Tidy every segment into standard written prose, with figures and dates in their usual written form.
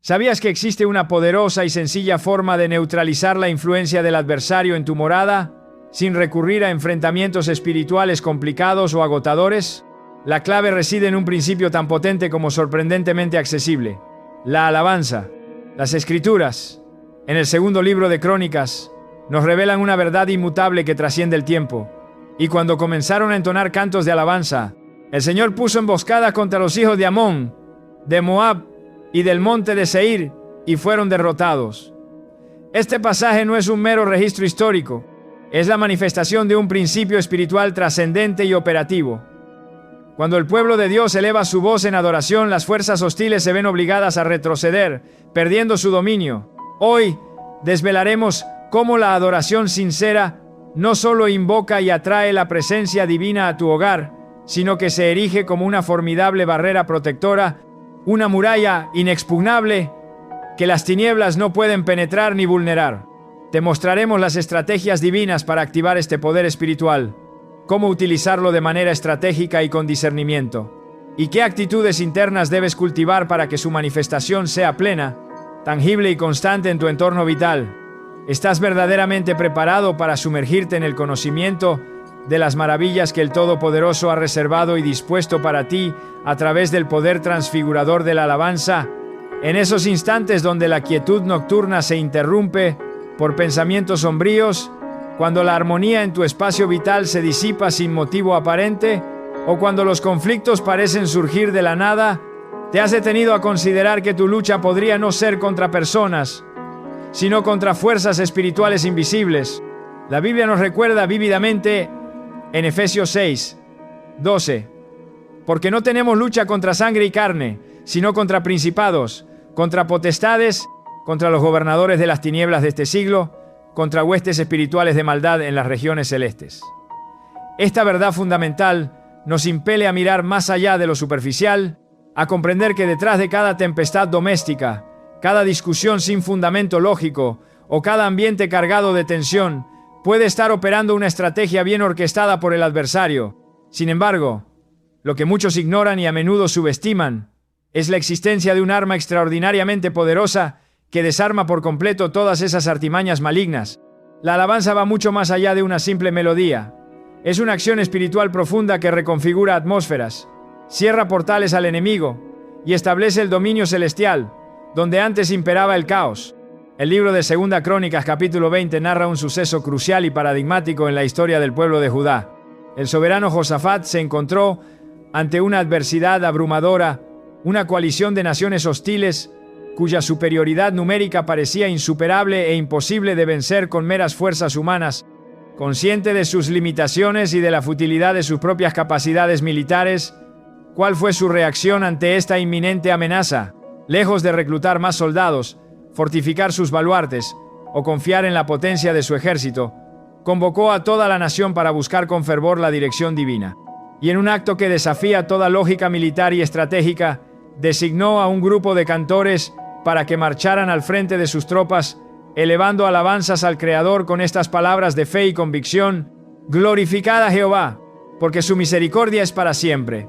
¿Sabías que existe una poderosa y sencilla forma de neutralizar la influencia del adversario en tu morada, sin recurrir a enfrentamientos espirituales complicados o agotadores? La clave reside en un principio tan potente como sorprendentemente accesible: la alabanza. Las Escrituras, en el segundo libro de Crónicas, nos revelan una verdad inmutable que trasciende el tiempo. Y cuando comenzaron a entonar cantos de alabanza, el Señor puso emboscadas contra los hijos de Amón, de Moab y del monte de Seir, y fueron derrotados. Este pasaje no es un mero registro histórico, es la manifestación de un principio espiritual trascendente y operativo. Cuando el pueblo de Dios eleva su voz en adoración, las fuerzas hostiles se ven obligadas a retroceder, perdiendo su dominio. Hoy desvelaremos cómo la adoración sincera no solo invoca y atrae la presencia divina a tu hogar, sino que se erige como una formidable barrera protectora, una muralla inexpugnable que las tinieblas no pueden penetrar ni vulnerar. Te mostraremos las estrategias divinas para activar este poder espiritual, cómo utilizarlo de manera estratégica y con discernimiento, y qué actitudes internas debes cultivar para que su manifestación sea plena, tangible y constante en tu entorno vital. ¿Estás verdaderamente preparado para sumergirte en el conocimiento de las maravillas que el Todopoderoso ha reservado y dispuesto para ti a través del poder transfigurador de la alabanza? En esos instantes donde la quietud nocturna se interrumpe por pensamientos sombríos, cuando la armonía en tu espacio vital se disipa sin motivo aparente, o cuando los conflictos parecen surgir de la nada, ¿te has detenido a considerar que tu lucha podría no ser contra personas, sino contra fuerzas espirituales invisibles? La Biblia nos recuerda vívidamente en Efesios 6, 12, porque no tenemos lucha contra sangre y carne, sino contra principados, contra potestades, contra los gobernadores de las tinieblas de este siglo, contra huestes espirituales de maldad en las regiones celestes. Esta verdad fundamental nos impele a mirar más allá de lo superficial, a comprender que detrás de cada tempestad doméstica, cada discusión sin fundamento lógico o cada ambiente cargado de tensión, puede estar operando una estrategia bien orquestada por el adversario. Sin embargo, lo que muchos ignoran y a menudo subestiman es la existencia de un arma extraordinariamente poderosa que desarma por completo todas esas artimañas malignas. La alabanza va mucho más allá de una simple melodía. Es una acción espiritual profunda que reconfigura atmósferas, cierra portales al enemigo y establece el dominio celestial, donde antes imperaba el caos. El libro de Segunda Crónicas, capítulo 20, narra un suceso crucial y paradigmático en la historia del pueblo de Judá. El soberano Josafat se encontró ante una adversidad abrumadora, una coalición de naciones hostiles cuya superioridad numérica parecía insuperable e imposible de vencer con meras fuerzas humanas. Consciente de sus limitaciones y de la futilidad de sus propias capacidades militares, ¿cuál fue su reacción ante esta inminente amenaza? Lejos de reclutar más soldados, fortificar sus baluartes o confiar en la potencia de su ejército, convocó a toda la nación para buscar con fervor la dirección divina. Y en un acto que desafía toda lógica militar y estratégica, designó a un grupo de cantores para que marcharan al frente de sus tropas, elevando alabanzas al Creador con estas palabras de fe y convicción: «Glorificad a Jehová, porque su misericordia es para siempre».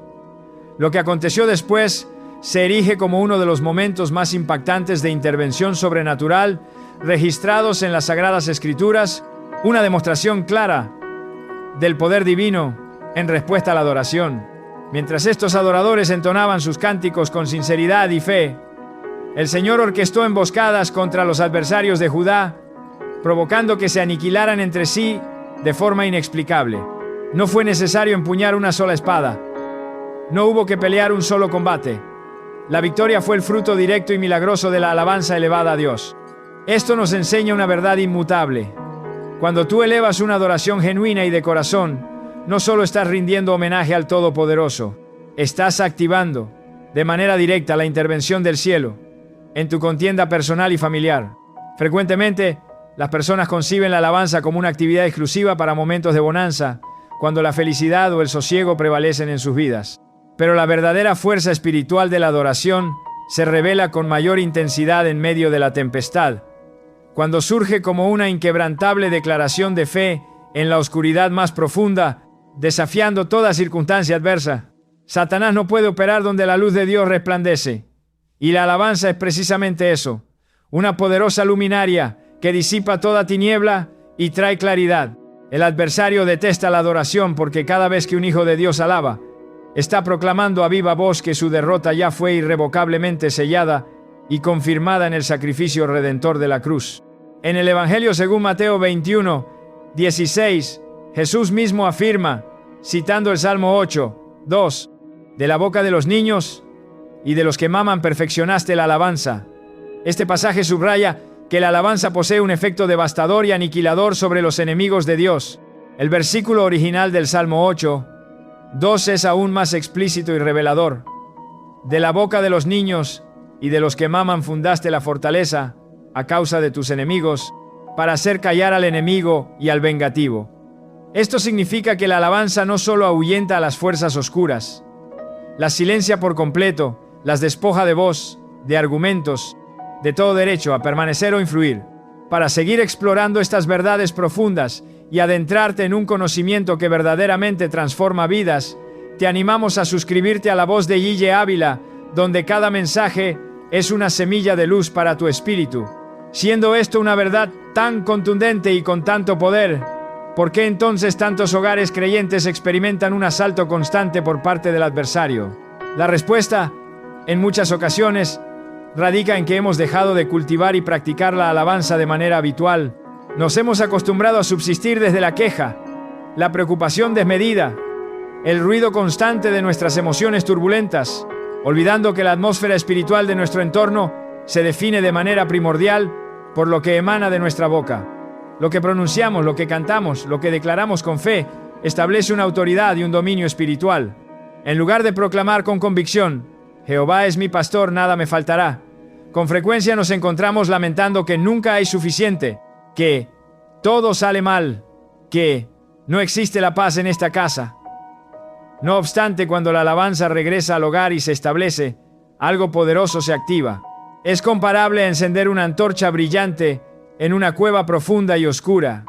Lo que aconteció después se erige como uno de los momentos más impactantes de intervención sobrenatural registrados en las Sagradas Escrituras, una demostración clara del poder divino en respuesta a la adoración. Mientras estos adoradores entonaban sus cánticos con sinceridad y fe, el Señor orquestó emboscadas contra los adversarios de Judá, provocando que se aniquilaran entre sí de forma inexplicable. No fue necesario empuñar una sola espada. No hubo que pelear un solo combate. La victoria fue el fruto directo y milagroso de la alabanza elevada a Dios. Esto nos enseña una verdad inmutable. Cuando tú elevas una adoración genuina y de corazón, no solo estás rindiendo homenaje al Todopoderoso, estás activando de manera directa la intervención del cielo en tu contienda personal y familiar. Frecuentemente, las personas conciben la alabanza como una actividad exclusiva para momentos de bonanza, cuando la felicidad o el sosiego prevalecen en sus vidas. Pero la verdadera fuerza espiritual de la adoración se revela con mayor intensidad en medio de la tempestad, cuando surge como una inquebrantable declaración de fe en la oscuridad más profunda, desafiando toda circunstancia adversa. Satanás no puede operar donde la luz de Dios resplandece. Y la alabanza es precisamente eso, una poderosa luminaria que disipa toda tiniebla y trae claridad. El adversario detesta la adoración porque cada vez que un hijo de Dios alaba, está proclamando a viva voz que su derrota ya fue irrevocablemente sellada y confirmada en el sacrificio redentor de la cruz. En el Evangelio según Mateo 21:16, Jesús mismo afirma, citando el Salmo 8:2, de la boca de los niños y de los que maman perfeccionaste la alabanza. Este pasaje subraya que la alabanza posee un efecto devastador y aniquilador sobre los enemigos de Dios. El versículo original del Salmo 8:2 es aún más explícito y revelador. De la boca de los niños y de los que maman fundaste la fortaleza a causa de tus enemigos, para hacer callar al enemigo y al vengativo. Esto significa que la alabanza no solo ahuyenta a las fuerzas oscuras, las silencia por completo, las despoja de voz, de argumentos, de todo derecho a permanecer o influir. Para seguir explorando estas verdades profundas y adentrarte en un conocimiento que verdaderamente transforma vidas, te animamos a suscribirte a La Voz de Guille Ávila, donde cada mensaje es una semilla de luz para tu espíritu. Siendo esto una verdad tan contundente y con tanto poder, ¿por qué entonces tantos hogares creyentes experimentan un asalto constante por parte del adversario? La respuesta, en muchas ocasiones, radica en que hemos dejado de cultivar y practicar la alabanza de manera habitual. Nos hemos acostumbrado a subsistir desde la queja, la preocupación desmedida, el ruido constante de nuestras emociones turbulentas, olvidando que la atmósfera espiritual de nuestro entorno se define de manera primordial por lo que emana de nuestra boca. Lo que pronunciamos, lo que cantamos, lo que declaramos con fe, establece una autoridad y un dominio espiritual. En lugar de proclamar con convicción, Jehová es mi pastor, nada me faltará, con frecuencia nos encontramos lamentando que nunca hay suficiente, que todo sale mal, que no existe la paz en esta casa. No obstante, cuando la alabanza regresa al hogar y se establece, algo poderoso se activa. Es comparable a encender una antorcha brillante en una cueva profunda y oscura.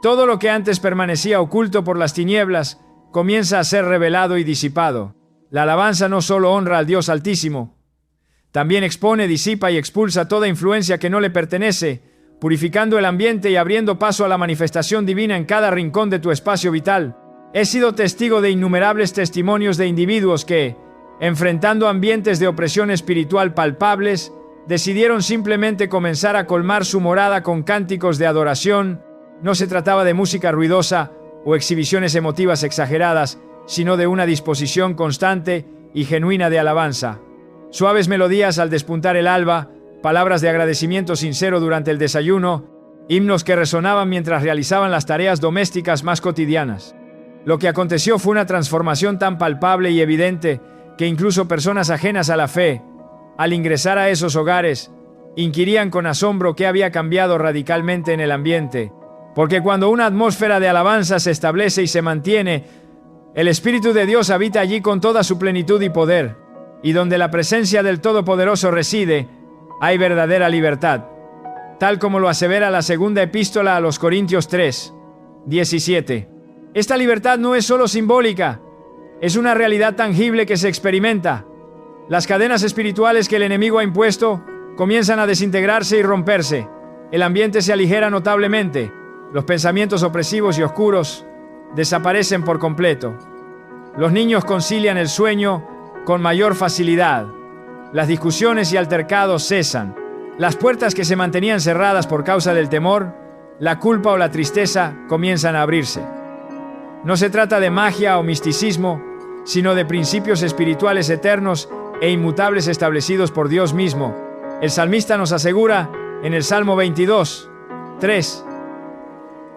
Todo lo que antes permanecía oculto por las tinieblas comienza a ser revelado y disipado. La alabanza no solo honra al Dios Altísimo, también expone, disipa y expulsa toda influencia que no le pertenece, purificando el ambiente y abriendo paso a la manifestación divina en cada rincón de tu espacio vital. He sido testigo de innumerables testimonios de individuos que, enfrentando ambientes de opresión espiritual palpables, decidieron simplemente comenzar a colmar su morada con cánticos de adoración. No se trataba de música ruidosa o exhibiciones emotivas exageradas, sino de una disposición constante y genuina de alabanza. Suaves melodías al despuntar el alba, palabras de agradecimiento sincero durante el desayuno, himnos que resonaban mientras realizaban las tareas domésticas más cotidianas. Lo que aconteció fue una transformación tan palpable y evidente que incluso personas ajenas a la fe, al ingresar a esos hogares, inquirían con asombro qué había cambiado radicalmente en el ambiente. Porque cuando una atmósfera de alabanza se establece y se mantiene, el Espíritu de Dios habita allí con toda su plenitud y poder. Y donde la presencia del Todopoderoso reside, hay verdadera libertad. Tal como lo asevera la segunda epístola a los Corintios 3:17. Esta libertad no es solo simbólica, es una realidad tangible que se experimenta. Las cadenas espirituales que el enemigo ha impuesto comienzan a desintegrarse y romperse. El ambiente se aligera notablemente. Los pensamientos opresivos y oscuros desaparecen por completo. Los niños concilian el sueño con mayor facilidad. Las discusiones y altercados cesan. Las puertas que se mantenían cerradas por causa del temor, la culpa o la tristeza comienzan a abrirse. No se trata de magia o misticismo, sino de principios espirituales eternos e inmutables establecidos por Dios mismo. El salmista nos asegura en el Salmo 22:3: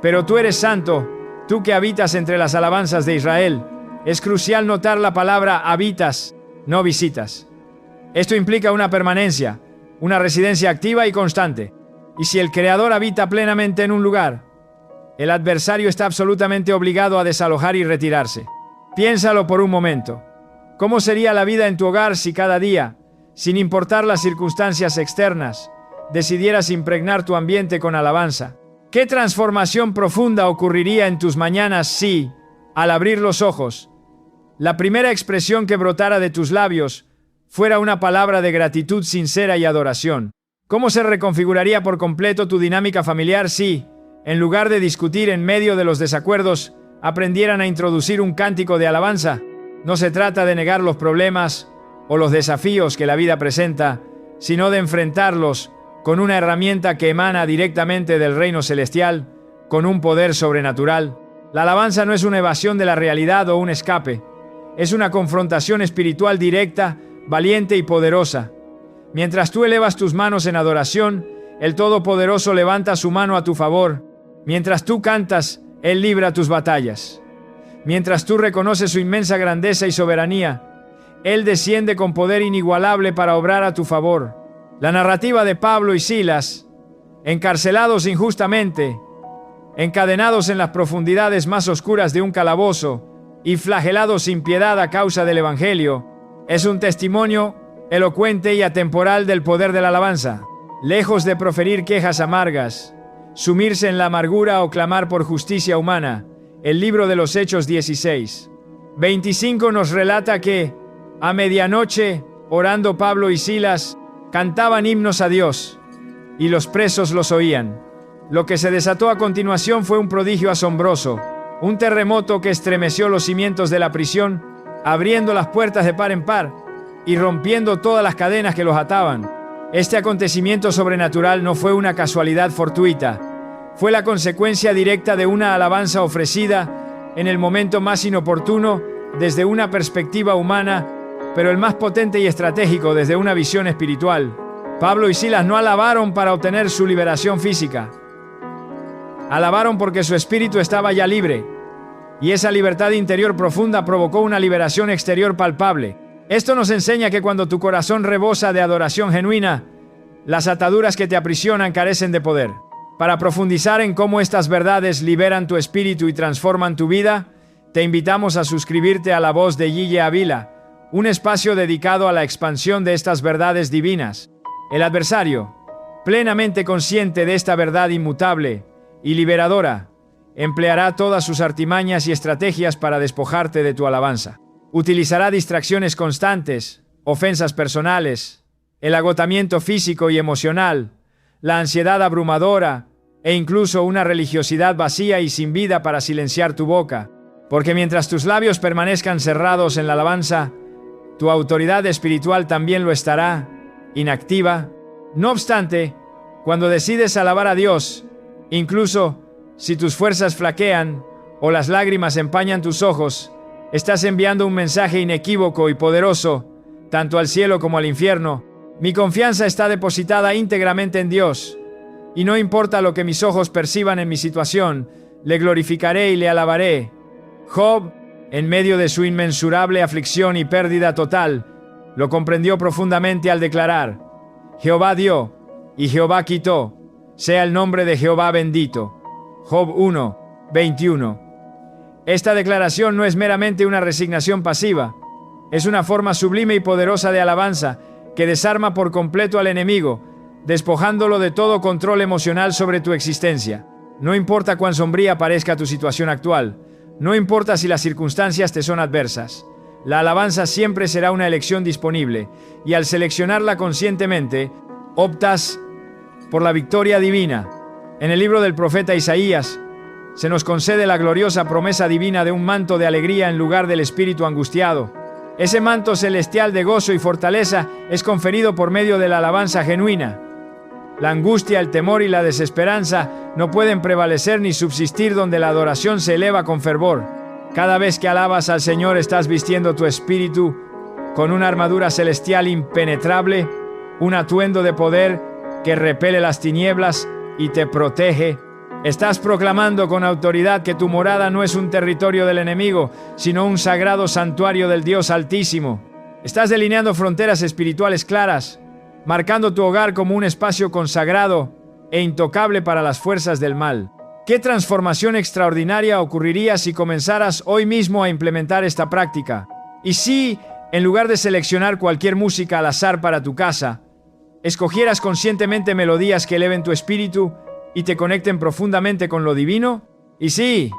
Pero tú eres santo, tú que habitas entre las alabanzas de Israel. Es crucial notar la palabra habitas, no visitas. Esto implica una permanencia, una residencia activa y constante. Y si el Creador habita plenamente en un lugar, el adversario está absolutamente obligado a desalojar y retirarse. Piénsalo por un momento. ¿Cómo sería la vida en tu hogar si cada día, sin importar las circunstancias externas, decidieras impregnar tu ambiente con alabanza? ¿Qué transformación profunda ocurriría en tus mañanas si, al abrir los ojos, la primera expresión que brotara de tus labios fuera una palabra de gratitud sincera y adoración? ¿Cómo se reconfiguraría por completo tu dinámica familiar si, en lugar de discutir en medio de los desacuerdos, aprendieran a introducir un cántico de alabanza? No se trata de negar los problemas o los desafíos que la vida presenta, sino de enfrentarlos con una herramienta que emana directamente del reino celestial, con un poder sobrenatural. La alabanza no es una evasión de la realidad o un escape. Es una confrontación espiritual directa, valiente y poderosa. Mientras tú elevas tus manos en adoración, el Todopoderoso levanta su mano a tu favor. Mientras tú cantas, Él libra tus batallas. Mientras tú reconoces su inmensa grandeza y soberanía, Él desciende con poder inigualable para obrar a tu favor. La narrativa de Pablo y Silas, encarcelados injustamente, encadenados en las profundidades más oscuras de un calabozo y flagelados sin piedad a causa del Evangelio, es un testimonio elocuente y atemporal del poder de la alabanza. Lejos de proferir quejas amargas, sumirse en la amargura o clamar por justicia humana, el libro de los Hechos 16:25 nos relata que, a medianoche, orando Pablo y Silas, cantaban himnos a Dios, y los presos los oían. Lo que se desató a continuación fue un prodigio asombroso, un terremoto que estremeció los cimientos de la prisión, abriendo las puertas de par en par y rompiendo todas las cadenas que los ataban. Este acontecimiento sobrenatural no fue una casualidad fortuita, fue la consecuencia directa de una alabanza ofrecida en el momento más inoportuno desde una perspectiva humana, pero el más potente y estratégico desde una visión espiritual. Pablo y Silas no alabaron para obtener su liberación física. Alabaron porque su espíritu estaba ya libre, y esa libertad interior profunda provocó una liberación exterior palpable. Esto nos enseña que cuando tu corazón rebosa de adoración genuina, las ataduras que te aprisionan carecen de poder. Para profundizar en cómo estas verdades liberan tu espíritu y transforman tu vida, te invitamos a suscribirte a La Voz de Gille Avila, un espacio dedicado a la expansión de estas verdades divinas. El adversario, plenamente consciente de esta verdad inmutable y liberadora, empleará todas sus artimañas y estrategias para despojarte de tu alabanza. Utilizará distracciones constantes, ofensas personales, el agotamiento físico y emocional, la ansiedad abrumadora e incluso una religiosidad vacía y sin vida para silenciar tu boca. Porque mientras tus labios permanezcan cerrados en la alabanza, tu autoridad espiritual también lo estará, inactiva. No obstante, cuando decides alabar a Dios, incluso si tus fuerzas flaquean o las lágrimas empañan tus ojos, estás enviando un mensaje inequívoco y poderoso, tanto al cielo como al infierno. Mi confianza está depositada íntegramente en Dios, y no importa lo que mis ojos perciban en mi situación, le glorificaré y le alabaré. Job, en medio de su inmensurable aflicción y pérdida total, lo comprendió profundamente al declarar: Jehová dio, y Jehová quitó, sea el nombre de Jehová bendito. Job 1:21. Esta declaración no es meramente una resignación pasiva, es una forma sublime y poderosa de alabanza que desarma por completo al enemigo, despojándolo de todo control emocional sobre tu existencia. No importa cuán sombría parezca tu situación actual, no importa si las circunstancias te son adversas, la alabanza siempre será una elección disponible, y al seleccionarla conscientemente, optas por la victoria divina. En el libro del profeta Isaías, se nos concede la gloriosa promesa divina de un manto de alegría en lugar del espíritu angustiado. Ese manto celestial de gozo y fortaleza es conferido por medio de la alabanza genuina. La angustia, el temor y la desesperanza no pueden prevalecer ni subsistir donde la adoración se eleva con fervor. Cada vez que alabas al Señor estás vistiendo tu espíritu con una armadura celestial impenetrable, un atuendo de poder que repele las tinieblas y te protege. Estás proclamando con autoridad que tu morada no es un territorio del enemigo, sino un sagrado santuario del Dios Altísimo. Estás delineando fronteras espirituales claras, marcando tu hogar como un espacio consagrado e intocable para las fuerzas del mal. ¿Qué transformación extraordinaria ocurriría si comenzaras hoy mismo a implementar esta práctica? Y si, en lugar de seleccionar cualquier música al azar para tu casa, escogieras conscientemente melodías que eleven tu espíritu y te conecten profundamente con lo divino? Y sí,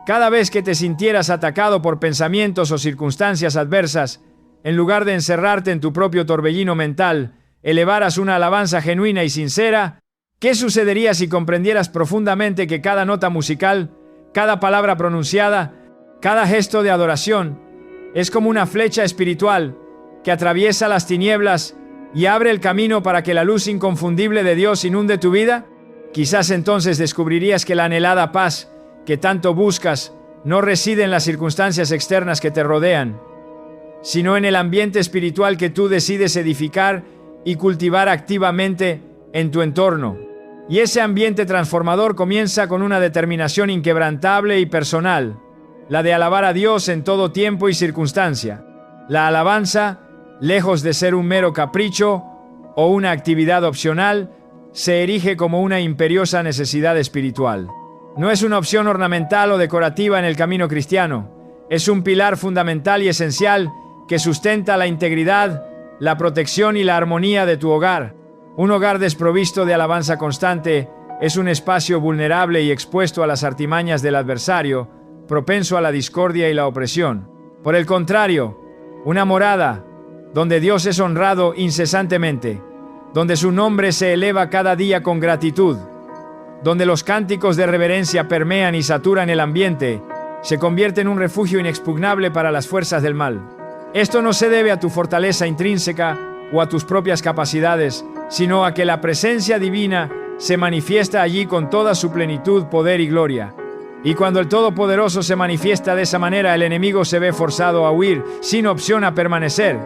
cada vez que te sintieras atacado por pensamientos o circunstancias adversas, en lugar de encerrarte en tu propio torbellino mental, elevaras una alabanza genuina y sincera, ¿qué sucedería si comprendieras profundamente que cada nota musical, cada palabra pronunciada, cada gesto de adoración, es como una flecha espiritual que atraviesa las tinieblas y abre el camino para que la luz inconfundible de Dios inunde tu vida? Quizás entonces descubrirías que la anhelada paz que tanto buscas no reside en las circunstancias externas que te rodean, sino en el ambiente espiritual que tú decides edificar y cultivar activamente en tu entorno. Y ese ambiente transformador comienza con una determinación inquebrantable y personal, la de alabar a Dios en todo tiempo y circunstancia. La alabanza, lejos de ser un mero capricho o una actividad opcional, se erige como una imperiosa necesidad espiritual. No es una opción ornamental o decorativa en el camino cristiano, es un pilar fundamental y esencial que sustenta la integridad, la protección y la armonía de tu hogar. Un hogar desprovisto de alabanza constante es un espacio vulnerable y expuesto a las artimañas del adversario, propenso a la discordia y la opresión. Por el contrario, una morada donde Dios es honrado incesantemente, donde su nombre se eleva cada día con gratitud, donde los cánticos de reverencia permean y saturan el ambiente, se convierte en un refugio inexpugnable para las fuerzas del mal. Esto no se debe a tu fortaleza intrínseca o a tus propias capacidades, sino a que la presencia divina se manifiesta allí con toda su plenitud, poder y gloria. Y cuando el Todopoderoso se manifiesta de esa manera, el enemigo se ve forzado a huir, sin opción a permanecer.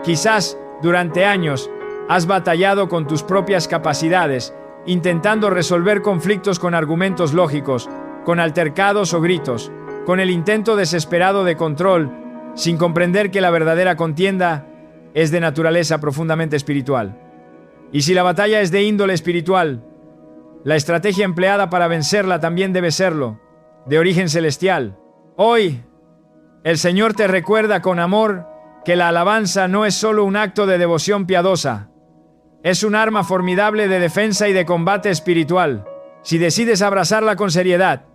Quizás, durante años, has batallado con tus propias capacidades, intentando resolver conflictos con argumentos lógicos, con altercados o gritos, con el intento desesperado de control, sin comprender que la verdadera contienda es de naturaleza profundamente espiritual. Y si la batalla es de índole espiritual, la estrategia empleada para vencerla también debe serlo, de origen celestial. Hoy, el Señor te recuerda con amor que la alabanza no es solo un acto de devoción piadosa, es un arma formidable de defensa y de combate espiritual. Si decides abrazarla con seriedad,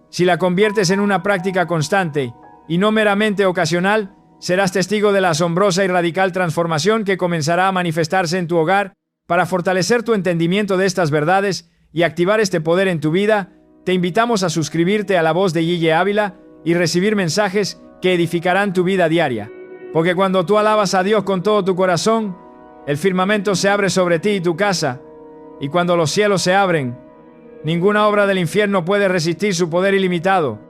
si la conviertes en una práctica constante y no meramente ocasional, serás testigo de la asombrosa y radical transformación que comenzará a manifestarse en tu hogar. Para fortalecer tu entendimiento de estas verdades y activar este poder en tu vida, te invitamos a suscribirte a La Voz de Guille Ávila y recibir mensajes que edificarán tu vida diaria. Porque cuando tú alabas a Dios con todo tu corazón, el firmamento se abre sobre ti y tu casa, y cuando los cielos se abren, ninguna obra del infierno puede resistir su poder ilimitado.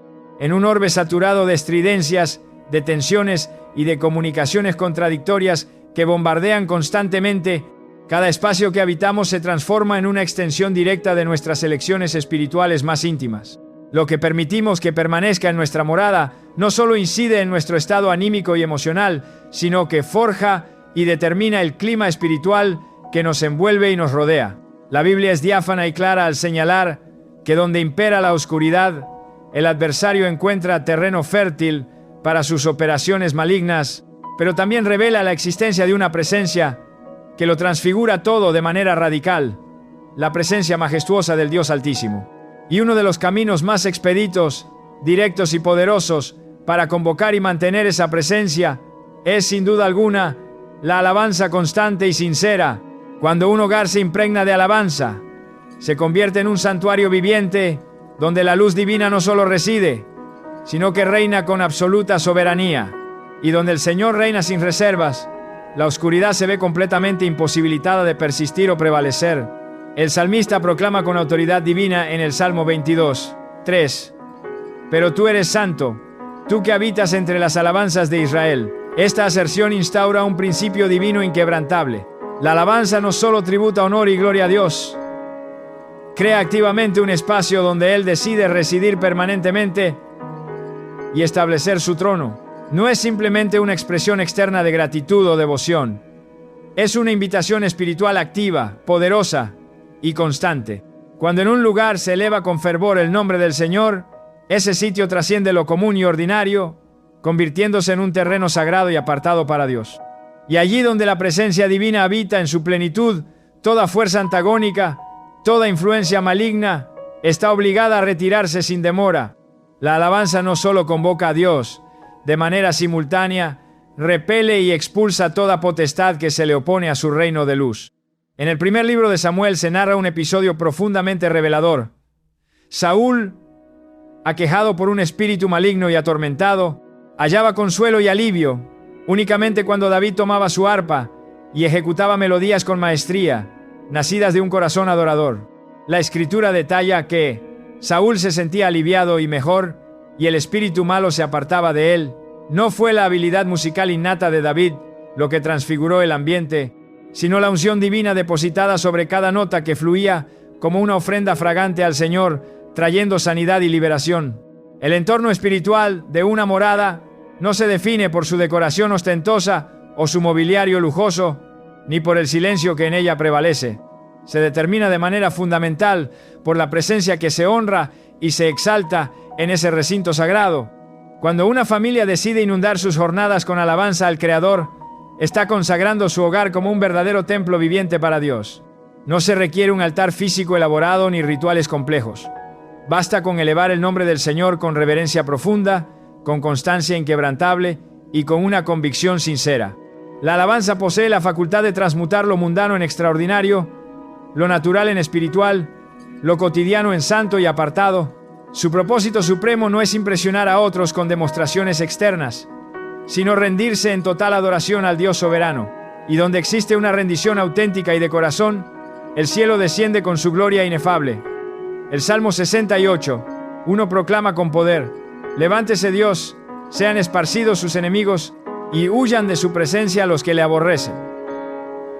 En un orbe saturado de estridencias, de tensiones y de comunicaciones contradictorias que bombardean constantemente, cada espacio que habitamos se transforma en una extensión directa de nuestras elecciones espirituales más íntimas. Lo que permitimos que permanezca en nuestra morada no solo incide en nuestro estado anímico y emocional, sino que forja y determina el clima espiritual que nos envuelve y nos rodea. La Biblia es diáfana y clara al señalar que donde impera la oscuridad, el adversario encuentra terreno fértil para sus operaciones malignas, pero también revela la existencia de una presencia que lo transfigura todo de manera radical, la presencia majestuosa del Dios Altísimo. Y uno de los caminos más expeditos, directos y poderosos para convocar y mantener esa presencia es, sin duda alguna, la alabanza constante y sincera. Cuando un hogar se impregna de alabanza, se convierte en un santuario viviente donde la luz divina no solo reside, sino que reina con absoluta soberanía. Y donde el Señor reina sin reservas, la oscuridad se ve completamente imposibilitada de persistir o prevalecer. El salmista proclama con autoridad divina en el Salmo 22:3: Pero tú eres santo, tú que habitas entre las alabanzas de Israel. Esta aserción instaura un principio divino inquebrantable. La alabanza no solo tributa honor y gloria a Dios, crea activamente un espacio donde Él decide residir permanentemente y establecer su trono. No es simplemente una expresión externa de gratitud o devoción. Es una invitación espiritual activa, poderosa y constante. Cuando en un lugar se eleva con fervor el nombre del Señor, ese sitio trasciende lo común y ordinario, convirtiéndose en un terreno sagrado y apartado para Dios. Y allí donde la presencia divina habita en su plenitud, toda fuerza antagónica, toda influencia maligna, está obligada a retirarse sin demora. La alabanza no solo convoca a Dios de manera simultánea, repele y expulsa toda potestad que se le opone a su reino de luz. En el primer libro de Samuel se narra un episodio profundamente revelador. Saúl, aquejado por un espíritu maligno y atormentado, hallaba consuelo y alivio únicamente cuando David tomaba su arpa y ejecutaba melodías con maestría, nacidas de un corazón adorador. La escritura detalla que Saúl se sentía aliviado y mejor, y el espíritu malo se apartaba de él. No fue la habilidad musical innata de David lo que transfiguró el ambiente, sino la unción divina depositada sobre cada nota que fluía como una ofrenda fragante al Señor, trayendo sanidad y liberación. El entorno espiritual de una morada no se define por su decoración ostentosa o su mobiliario lujoso, ni por el silencio que en ella prevalece. Se determina de manera fundamental por la presencia que se honra y se exalta en ese recinto sagrado. Cuando una familia decide inundar sus jornadas con alabanza al Creador, está consagrando su hogar como un verdadero templo viviente para Dios. No se requiere un altar físico elaborado ni rituales complejos. Basta con elevar el nombre del Señor con reverencia profunda, con constancia inquebrantable y con una convicción sincera. La alabanza posee la facultad de transmutar lo mundano en extraordinario, lo natural en espiritual, lo cotidiano en santo y apartado. Su propósito supremo no es impresionar a otros con demostraciones externas, sino rendirse en total adoración al Dios soberano. Y donde existe una rendición auténtica y de corazón, el cielo desciende con su gloria inefable. El Salmo 68, uno proclama con poder: levántese Dios, sean esparcidos sus enemigos, y huyan de su presencia los que le aborrecen.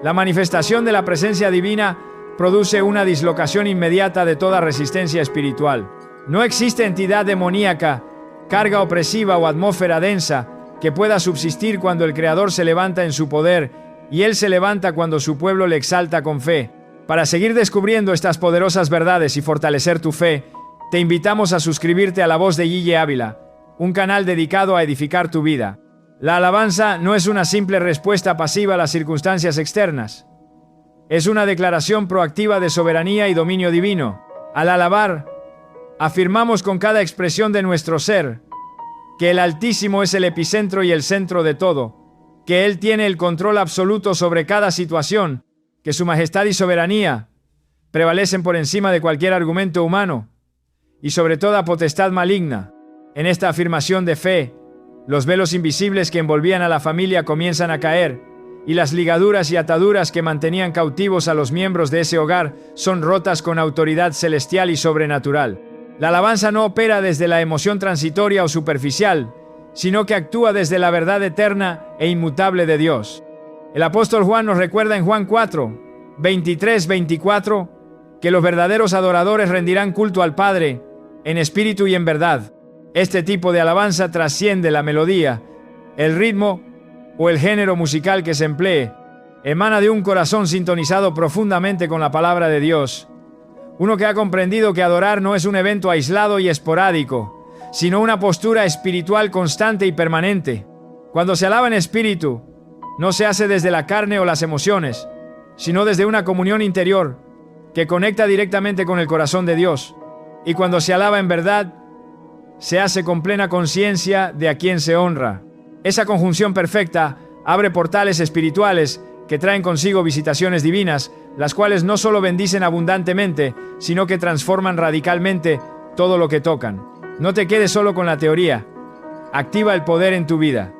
La manifestación de la presencia divina produce una dislocación inmediata de toda resistencia espiritual. No existe entidad demoníaca, carga opresiva o atmósfera densa que pueda subsistir cuando el Creador se levanta en su poder, y Él se levanta cuando su pueblo le exalta con fe. Para seguir descubriendo estas poderosas verdades y fortalecer tu fe, te invitamos a suscribirte a La Voz de Guille Ávila, un canal dedicado a edificar tu vida. La alabanza no es una simple respuesta pasiva a las circunstancias externas. Es una declaración proactiva de soberanía y dominio divino. Al alabar, afirmamos con cada expresión de nuestro ser que el Altísimo es el epicentro y el centro de todo, que Él tiene el control absoluto sobre cada situación, que su majestad y soberanía prevalecen por encima de cualquier argumento humano y sobre toda potestad maligna. En esta afirmación de fe, los velos invisibles que envolvían a la familia comienzan a caer, y las ligaduras y ataduras que mantenían cautivos a los miembros de ese hogar son rotas con autoridad celestial y sobrenatural. La alabanza no opera desde la emoción transitoria o superficial, sino que actúa desde la verdad eterna e inmutable de Dios. El apóstol Juan nos recuerda en Juan 4, 23-24, que los verdaderos adoradores rendirán culto al Padre en espíritu y en verdad. Este tipo de alabanza trasciende la melodía, el ritmo o el género musical que se emplee. Emana de un corazón sintonizado profundamente con la palabra de Dios. Uno que ha comprendido que adorar no es un evento aislado y esporádico, sino una postura espiritual constante y permanente. Cuando se alaba en espíritu, no se hace desde la carne o las emociones, sino desde una comunión interior que conecta directamente con el corazón de Dios. Y cuando se alaba en verdad, se hace con plena conciencia de a quien se honra. Esa conjunción perfecta abre portales espirituales que traen consigo visitaciones divinas, las cuales no solo bendicen abundantemente, sino que transforman radicalmente todo lo que tocan. No te quedes solo con la teoría. Activa el poder en tu vida.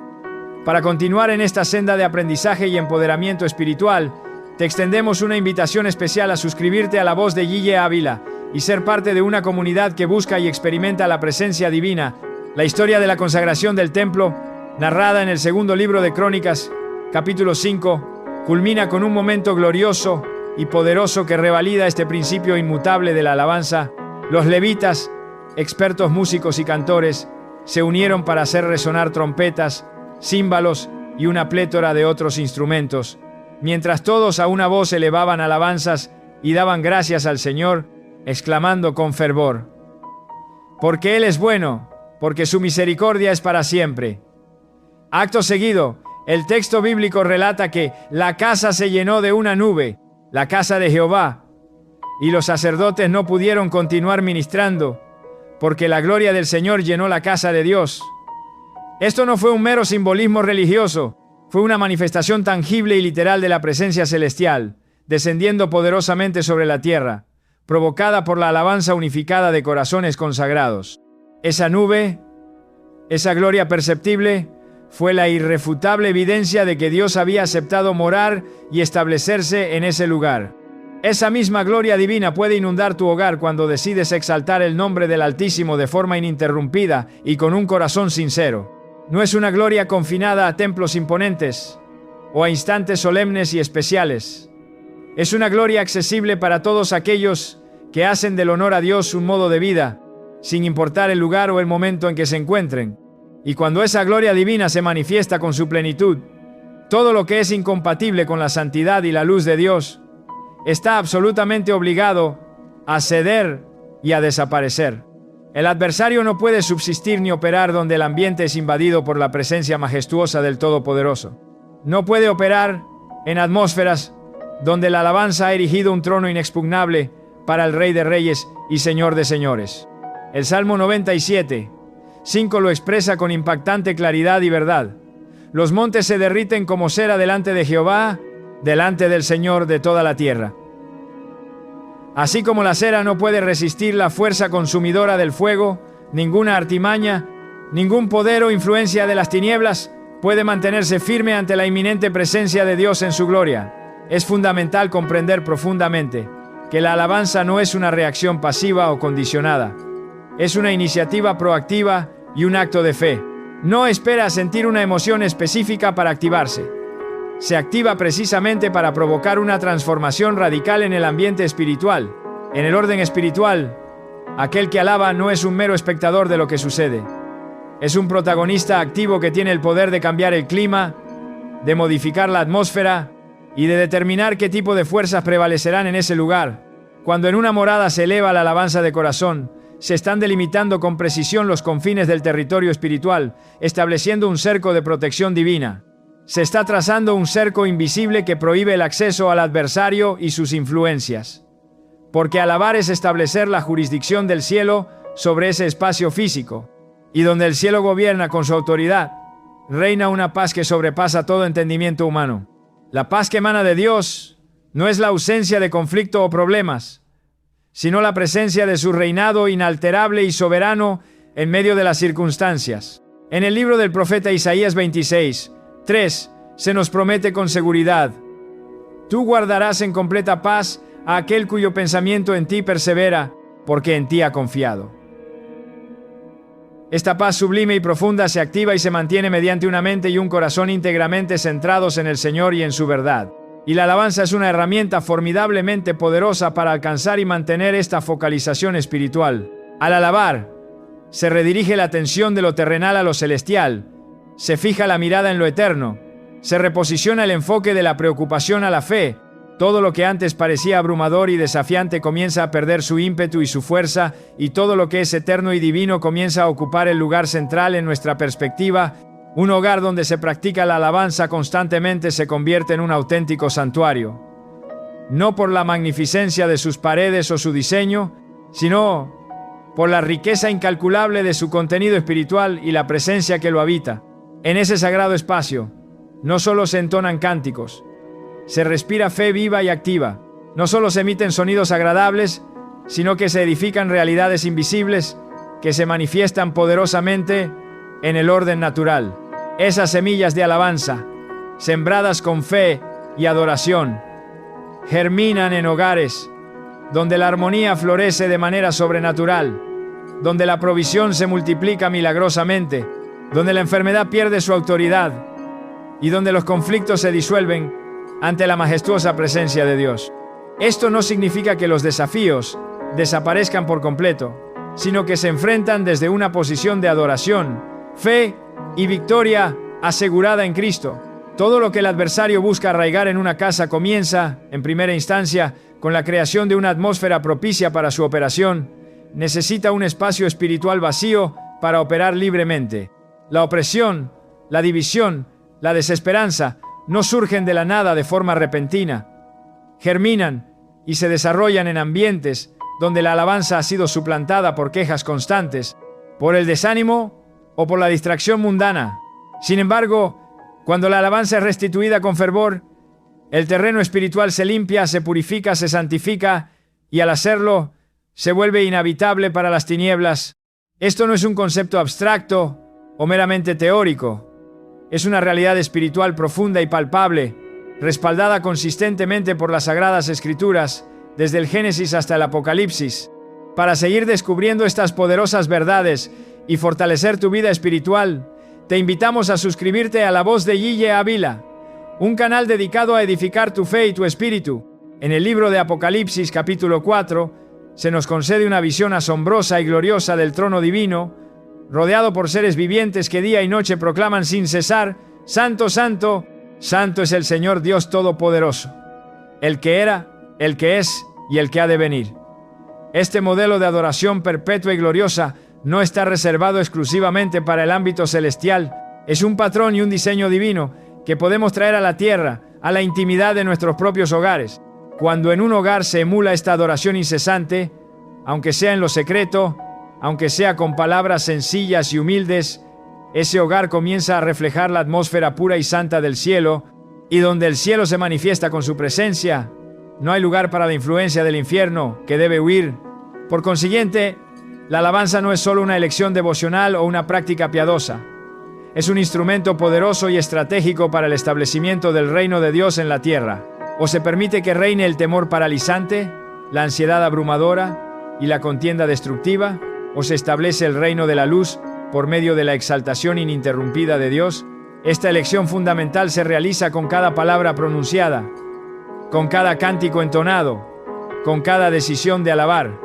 Para continuar en esta senda de aprendizaje y empoderamiento espiritual, te extendemos una invitación especial a suscribirte a La Voz de Guille Ávila y ser parte de una comunidad que busca y experimenta la presencia divina. La historia de la consagración del templo, narrada en el segundo libro de Crónicas, capítulo 5, culmina con un momento glorioso y poderoso que revalida este principio inmutable de la alabanza. Los levitas, expertos músicos y cantores, se unieron para hacer resonar trompetas, címbalos y una plétora de otros instrumentos, mientras todos a una voz elevaban alabanzas y daban gracias al Señor, exclamando con fervor: porque Él es bueno, porque su misericordia es para siempre. Acto seguido, el texto bíblico relata que la casa se llenó de una nube, la casa de Jehová, y los sacerdotes no pudieron continuar ministrando, porque la gloria del Señor llenó la casa de Dios. Esto no fue un mero simbolismo religioso, fue una manifestación tangible y literal de la presencia celestial, descendiendo poderosamente sobre la tierra, provocada por la alabanza unificada de corazones consagrados. Esa nube, esa gloria perceptible, fue la irrefutable evidencia de que Dios había aceptado morar y establecerse en ese lugar. Esa misma gloria divina puede inundar tu hogar cuando decides exaltar el nombre del Altísimo de forma ininterrumpida y con un corazón sincero. No es una gloria confinada a templos imponentes o a instantes solemnes y especiales. Es una gloria accesible para todos aquellos que hacen del honor a Dios un modo de vida, sin importar el lugar o el momento en que se encuentren. Y cuando esa gloria divina se manifiesta con su plenitud, todo lo que es incompatible con la santidad y la luz de Dios está absolutamente obligado a ceder y a desaparecer. El adversario no puede subsistir ni operar donde el ambiente es invadido por la presencia majestuosa del Todopoderoso. No puede operar en atmósferas donde la alabanza ha erigido un trono inexpugnable para el Rey de Reyes y Señor de Señores. El Salmo 97:5 lo expresa con impactante claridad y verdad. Los montes se derriten como cera delante de Jehová, delante del Señor de toda la tierra. Así como la cera no puede resistir la fuerza consumidora del fuego, ninguna artimaña, ningún poder o influencia de las tinieblas puede mantenerse firme ante la inminente presencia de Dios en su gloria. Es fundamental comprender profundamente que la alabanza no es una reacción pasiva o condicionada. Es una iniciativa proactiva y un acto de fe. No espera a sentir una emoción específica para activarse. Se activa precisamente para provocar una transformación radical en el ambiente espiritual. En el orden espiritual, aquel que alaba no es un mero espectador de lo que sucede. Es un protagonista activo que tiene el poder de cambiar el clima, de modificar la atmósfera y de determinar qué tipo de fuerzas prevalecerán en ese lugar. Cuando en una morada se eleva la alabanza de corazón, se están delimitando con precisión los confines del territorio espiritual, estableciendo un cerco de protección divina. Se está trazando un cerco invisible que prohíbe el acceso al adversario y sus influencias. Porque alabar es establecer la jurisdicción del cielo sobre ese espacio físico. Y donde el cielo gobierna con su autoridad, reina una paz que sobrepasa todo entendimiento humano. La paz que emana de Dios no es la ausencia de conflicto o problemas, sino la presencia de su reinado inalterable y soberano en medio de las circunstancias. En el libro del profeta Isaías 26:3 se nos promete con seguridad: tú guardarás en completa paz a aquel cuyo pensamiento en ti persevera, porque en ti ha confiado. Esta paz sublime y profunda se activa y se mantiene mediante una mente y un corazón íntegramente centrados en el Señor y en su verdad. Y la alabanza es una herramienta formidablemente poderosa para alcanzar y mantener esta focalización espiritual. Al alabar, se redirige la atención de lo terrenal a lo celestial, se fija la mirada en lo eterno, se reposiciona el enfoque de la preocupación a la fe. Todo lo que antes parecía abrumador y desafiante comienza a perder su ímpetu y su fuerza, y todo lo que es eterno y divino comienza a ocupar el lugar central en nuestra perspectiva. Un hogar donde se practica la alabanza constantemente se convierte en un auténtico santuario. No por la magnificencia de sus paredes o su diseño, sino por la riqueza incalculable de su contenido espiritual y la presencia que lo habita. En ese sagrado espacio, no solo se entonan cánticos, se respira fe viva y activa. No solo se emiten sonidos agradables, sino que se edifican realidades invisibles que se manifiestan poderosamente en el orden natural. Esas semillas de alabanza, sembradas con fe y adoración, germinan en hogares donde la armonía florece de manera sobrenatural, donde la provisión se multiplica milagrosamente, donde la enfermedad pierde su autoridad y donde los conflictos se disuelven ante la majestuosa presencia de Dios. Esto no significa que los desafíos desaparezcan por completo, sino que se enfrentan desde una posición de adoración, fe y victoria asegurada en Cristo. Todo lo que el adversario busca arraigar en una casa comienza, en primera instancia, con la creación de una atmósfera propicia para su operación. Necesita un espacio espiritual vacío para operar libremente. La opresión, la división, la desesperanza no surgen de la nada de forma repentina. Germinan y se desarrollan en ambientes donde la alabanza ha sido suplantada por quejas constantes, por el desánimo o por la distracción mundana. Sin embargo, cuando la alabanza es restituida con fervor, el terreno espiritual se limpia, se purifica, se santifica, y al hacerlo, se vuelve inhabitable para las tinieblas. Esto no es un concepto abstracto o meramente teórico. Es una realidad espiritual profunda y palpable, respaldada consistentemente por las Sagradas Escrituras, desde el Génesis hasta el Apocalipsis. Para seguir descubriendo estas poderosas verdades y fortalecer tu vida espiritual, te invitamos a suscribirte a La Voz de Guille Ávila, un canal dedicado a edificar tu fe y tu espíritu. En el libro de Apocalipsis capítulo 4, se nos concede una visión asombrosa y gloriosa del trono divino, rodeado por seres vivientes que día y noche proclaman sin cesar: Santo, Santo, Santo es el Señor Dios Todopoderoso, el que era, el que es y el que ha de venir. Este modelo de adoración perpetua y gloriosa no está reservado exclusivamente para el ámbito celestial, es un patrón y un diseño divino que podemos traer a la tierra, a la intimidad de nuestros propios hogares. Cuando en un hogar se emula esta adoración incesante, aunque sea en lo secreto, aunque sea con palabras sencillas y humildes, ese hogar comienza a reflejar la atmósfera pura y santa del cielo, y donde el cielo se manifiesta con su presencia, no hay lugar para la influencia del infierno, que debe huir. Por consiguiente, la alabanza no es solo una elección devocional o una práctica piadosa. Es un instrumento poderoso y estratégico para el establecimiento del reino de Dios en la tierra. O se permite que reine el temor paralizante, la ansiedad abrumadora y la contienda destructiva, o se establece el reino de la luz por medio de la exaltación ininterrumpida de Dios. Esta elección fundamental se realiza con cada palabra pronunciada, con cada cántico entonado, con cada decisión de alabar,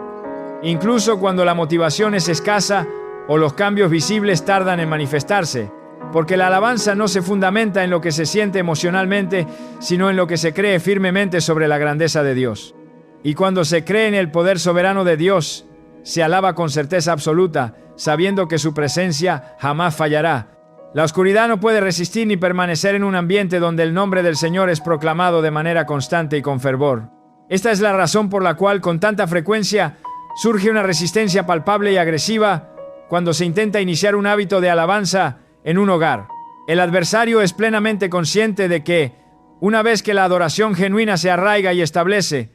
incluso cuando la motivación es escasa o los cambios visibles tardan en manifestarse, porque la alabanza no se fundamenta en lo que se siente emocionalmente, sino en lo que se cree firmemente sobre la grandeza de Dios. Y cuando se cree en el poder soberano de Dios, se alaba con certeza absoluta, sabiendo que su presencia jamás fallará. La oscuridad no puede resistir ni permanecer en un ambiente donde el nombre del Señor es proclamado de manera constante y con fervor. Esta es la razón por la cual con tanta frecuencia surge una resistencia palpable y agresiva cuando se intenta iniciar un hábito de alabanza en un hogar. El adversario es plenamente consciente de que, una vez que la adoración genuina se arraiga y establece,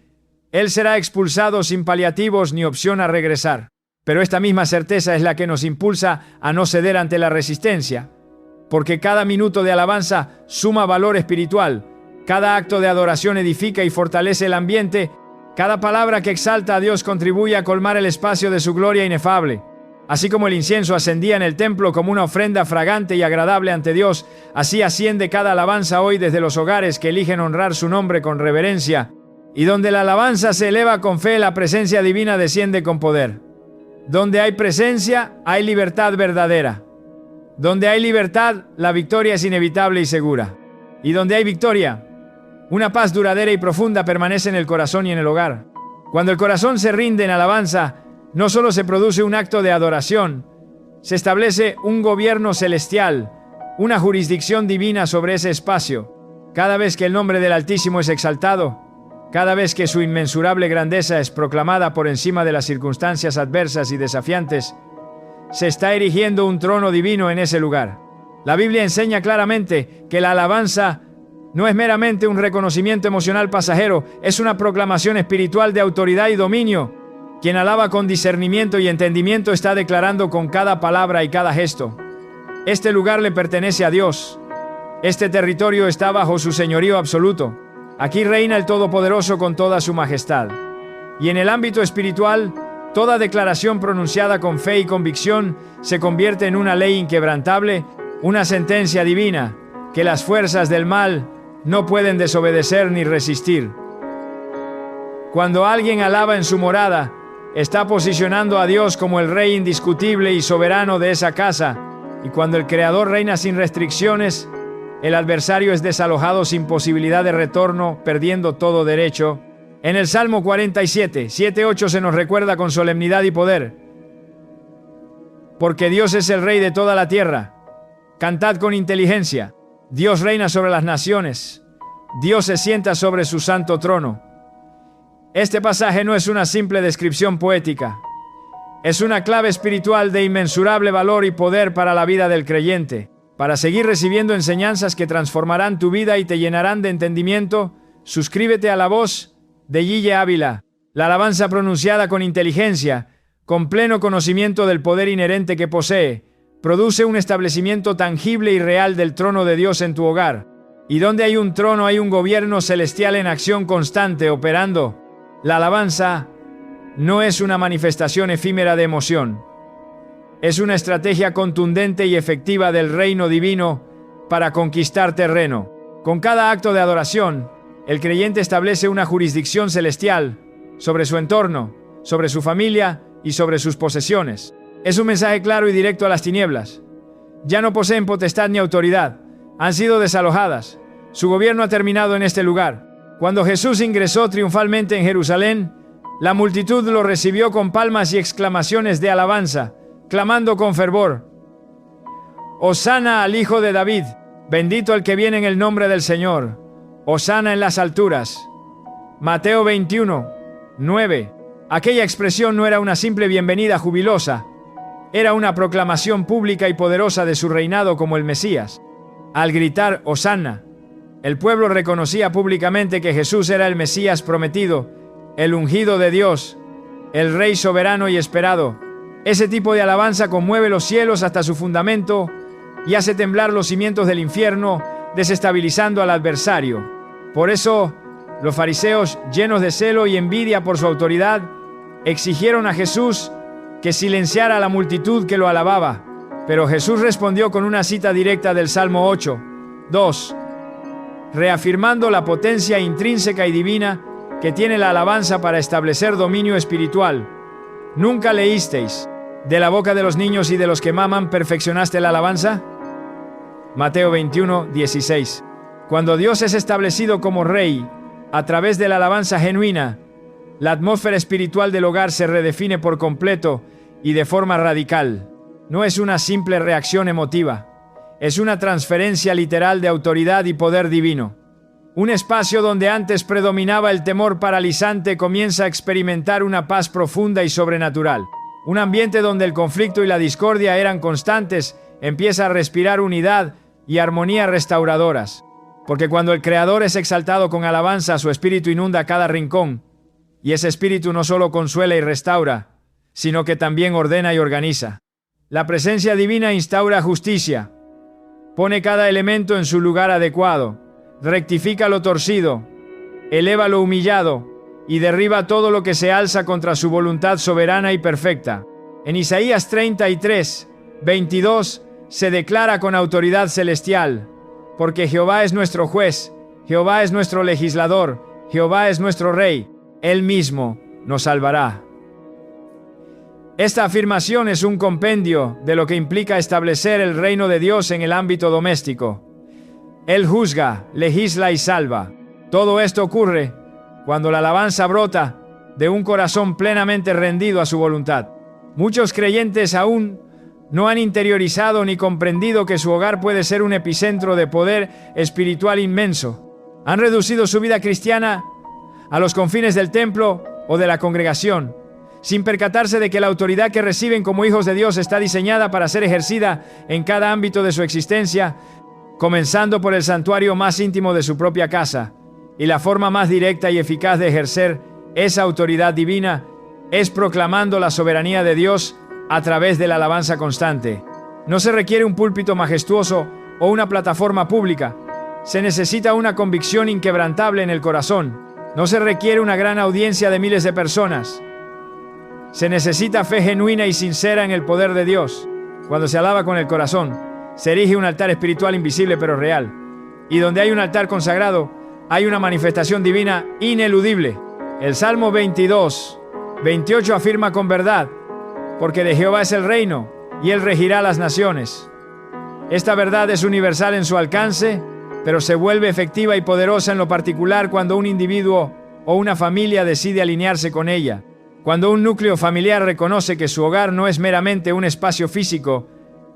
él será expulsado sin paliativos ni opción a regresar. Pero esta misma certeza es la que nos impulsa a no ceder ante la resistencia, porque cada minuto de alabanza suma valor espiritual, cada acto de adoración edifica y fortalece el ambiente, cada palabra que exalta a Dios contribuye a colmar el espacio de su gloria inefable. Así como el incienso ascendía en el templo como una ofrenda fragante y agradable ante Dios, así asciende cada alabanza hoy desde los hogares que eligen honrar su nombre con reverencia. Y donde la alabanza se eleva con fe, la presencia divina desciende con poder. Donde hay presencia, hay libertad verdadera. Donde hay libertad, la victoria es inevitable y segura. Y donde hay victoria, una paz duradera y profunda permanece en el corazón y en el hogar. Cuando el corazón se rinde en alabanza, no solo se produce un acto de adoración, se establece un gobierno celestial, una jurisdicción divina sobre ese espacio. Cada vez que el nombre del Altísimo es exaltado, cada vez que su inmensurable grandeza es proclamada por encima de las circunstancias adversas y desafiantes, se está erigiendo un trono divino en ese lugar. La Biblia enseña claramente que la alabanza no es meramente un reconocimiento emocional pasajero, es una proclamación espiritual de autoridad y dominio. Quien alaba con discernimiento y entendimiento está declarando con cada palabra y cada gesto: este lugar le pertenece a Dios. Este territorio está bajo su señorío absoluto. Aquí reina el Todopoderoso con toda su majestad. Y en el ámbito espiritual, toda declaración pronunciada con fe y convicción se convierte en una ley inquebrantable, una sentencia divina, que las fuerzas del mal no pueden desobedecer ni resistir. Cuando alguien alaba en su morada, está posicionando a Dios como el Rey indiscutible y soberano de esa casa, y cuando el Creador reina sin restricciones, el adversario es desalojado sin posibilidad de retorno, perdiendo todo derecho. En el Salmo 47, 7-8 se nos recuerda con solemnidad y poder: porque Dios es el Rey de toda la tierra. Cantad con inteligencia. Dios reina sobre las naciones. Dios se sienta sobre su santo trono. Este pasaje no es una simple descripción poética. Es una clave espiritual de inmensurable valor y poder para la vida del creyente. Para seguir recibiendo enseñanzas que transformarán tu vida y te llenarán de entendimiento, suscríbete a La Voz de Guille Ávila. La alabanza pronunciada con inteligencia, con pleno conocimiento del poder inherente que posee, produce un establecimiento tangible y real del trono de Dios en tu hogar. Y donde hay un trono hay un gobierno celestial en acción constante operando. La alabanza no es una manifestación efímera de emoción. Es una estrategia contundente y efectiva del reino divino para conquistar terreno. Con cada acto de adoración, el creyente establece una jurisdicción celestial sobre su entorno, sobre su familia y sobre sus posesiones. Es un mensaje claro y directo a las tinieblas. Ya no poseen potestad ni autoridad. Han sido desalojadas. Su gobierno ha terminado en este lugar. Cuando Jesús ingresó triunfalmente en Jerusalén, la multitud lo recibió con palmas y exclamaciones de alabanza, clamando con fervor: Hosana al Hijo de David, bendito el que viene en el nombre del Señor, Hosana en las alturas. Mateo 21, 9. Aquella expresión no era una simple bienvenida jubilosa, era una proclamación pública y poderosa de su reinado como el Mesías. Al gritar Hosana, el pueblo reconocía públicamente que Jesús era el Mesías prometido, el ungido de Dios, el Rey soberano y esperado. Ese tipo de alabanza conmueve los cielos hasta su fundamento y hace temblar los cimientos del infierno, desestabilizando al adversario. Por eso, los fariseos, llenos de celo y envidia por su autoridad, exigieron a Jesús que silenciara a la multitud que lo alababa. Pero Jesús respondió con una cita directa del Salmo 8, 2, reafirmando la potencia intrínseca y divina que tiene la alabanza para establecer dominio espiritual. ¿Nunca leísteis: de la boca de los niños y de los que maman perfeccionaste la alabanza? Mateo 21, 16. Cuando Dios es establecido como Rey, a través de la alabanza genuina, la atmósfera espiritual del hogar se redefine por completo y de forma radical. No es una simple reacción emotiva, es una transferencia literal de autoridad y poder divino. Un espacio donde antes predominaba el temor paralizante comienza a experimentar una paz profunda y sobrenatural. Un ambiente donde el conflicto y la discordia eran constantes empieza a respirar unidad y armonía restauradoras. Porque cuando el Creador es exaltado con alabanza, su espíritu inunda cada rincón. Y ese espíritu no solo consuela y restaura, sino que también ordena y organiza. La presencia divina instaura justicia, pone cada elemento en su lugar adecuado, rectifica lo torcido, eleva lo humillado y derriba todo lo que se alza contra su voluntad soberana y perfecta. En Isaías 33, 22 se declara con autoridad celestial: porque Jehová es nuestro juez, Jehová es nuestro legislador, Jehová es nuestro rey, Él mismo nos salvará. Esta afirmación es un compendio de lo que implica establecer el reino de Dios en el ámbito doméstico. Él juzga, legisla y salva. Todo esto ocurre cuando la alabanza brota de un corazón plenamente rendido a su voluntad. Muchos creyentes aún no han interiorizado ni comprendido que su hogar puede ser un epicentro de poder espiritual inmenso. Han reducido su vida cristiana a los confines del templo o de la congregación, sin percatarse de que la autoridad que reciben como hijos de Dios está diseñada para ser ejercida en cada ámbito de su existencia, comenzando por el santuario más íntimo de su propia casa. Y la forma más directa y eficaz de ejercer esa autoridad divina es proclamando la soberanía de Dios a través de la alabanza constante. No se requiere un púlpito majestuoso o una plataforma pública. Se necesita una convicción inquebrantable en el corazón. No se requiere una gran audiencia de miles de personas. Se necesita fe genuina y sincera en el poder de Dios. Cuando se alaba con el corazón, se erige un altar espiritual invisible pero real. Y donde hay un altar consagrado, hay una manifestación divina ineludible. El Salmo 22, 28 afirma con verdad: porque de Jehová es el reino, y Él regirá las naciones. Esta verdad es universal en su alcance, pero se vuelve efectiva y poderosa en lo particular cuando un individuo o una familia decide alinearse con ella. Cuando un núcleo familiar reconoce que su hogar no es meramente un espacio físico,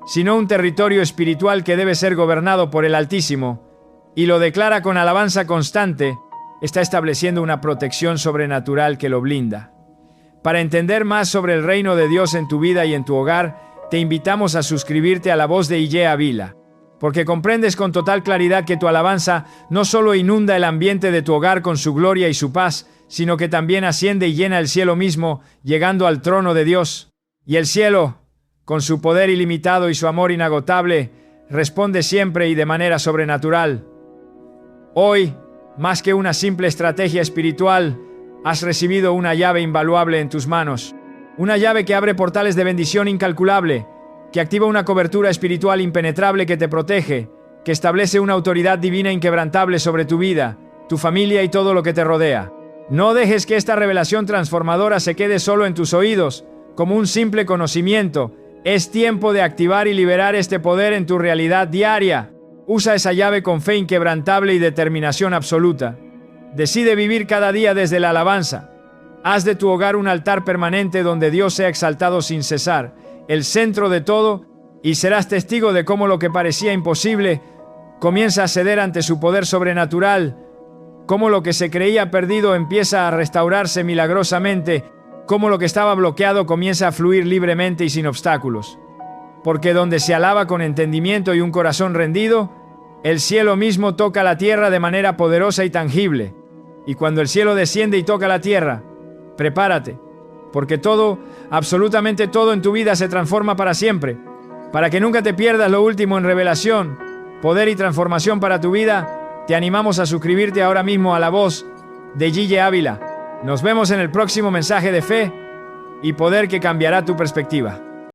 sino un territorio espiritual que debe ser gobernado por el Altísimo, y lo declara con alabanza constante, está estableciendo una protección sobrenatural que lo blinda. Para entender más sobre el reino de Dios en tu vida y en tu hogar, te invitamos a suscribirte a La Voz de Ille Ávila, porque comprendes con total claridad que tu alabanza no solo inunda el ambiente de tu hogar con su gloria y su paz, sino que también asciende y llena el cielo mismo, llegando al trono de Dios. Y el cielo, con su poder ilimitado y su amor inagotable, responde siempre y de manera sobrenatural. Hoy, más que una simple estrategia espiritual, has recibido una llave invaluable en tus manos. Una llave que abre portales de bendición incalculable, que activa una cobertura espiritual impenetrable que te protege, que establece una autoridad divina inquebrantable sobre tu vida, tu familia y todo lo que te rodea. No dejes que esta revelación transformadora se quede solo en tus oídos, como un simple conocimiento. Es tiempo de activar y liberar este poder en tu realidad diaria. Usa esa llave con fe inquebrantable y determinación absoluta. Decide vivir cada día desde la alabanza. Haz de tu hogar un altar permanente donde Dios sea exaltado sin cesar, el centro de todo, y serás testigo de cómo lo que parecía imposible comienza a ceder ante su poder sobrenatural, cómo lo que se creía perdido empieza a restaurarse milagrosamente, cómo lo que estaba bloqueado comienza a fluir libremente y sin obstáculos. Porque donde se alaba con entendimiento y un corazón rendido, el cielo mismo toca la tierra de manera poderosa y tangible. Y cuando el cielo desciende y toca la tierra, prepárate, porque todo, absolutamente todo en tu vida se transforma para siempre. Para que nunca te pierdas lo último en revelación, poder y transformación para tu vida, te animamos a suscribirte ahora mismo a La Voz de Ille Ávila. Nos vemos en el próximo mensaje de fe y poder que cambiará tu perspectiva.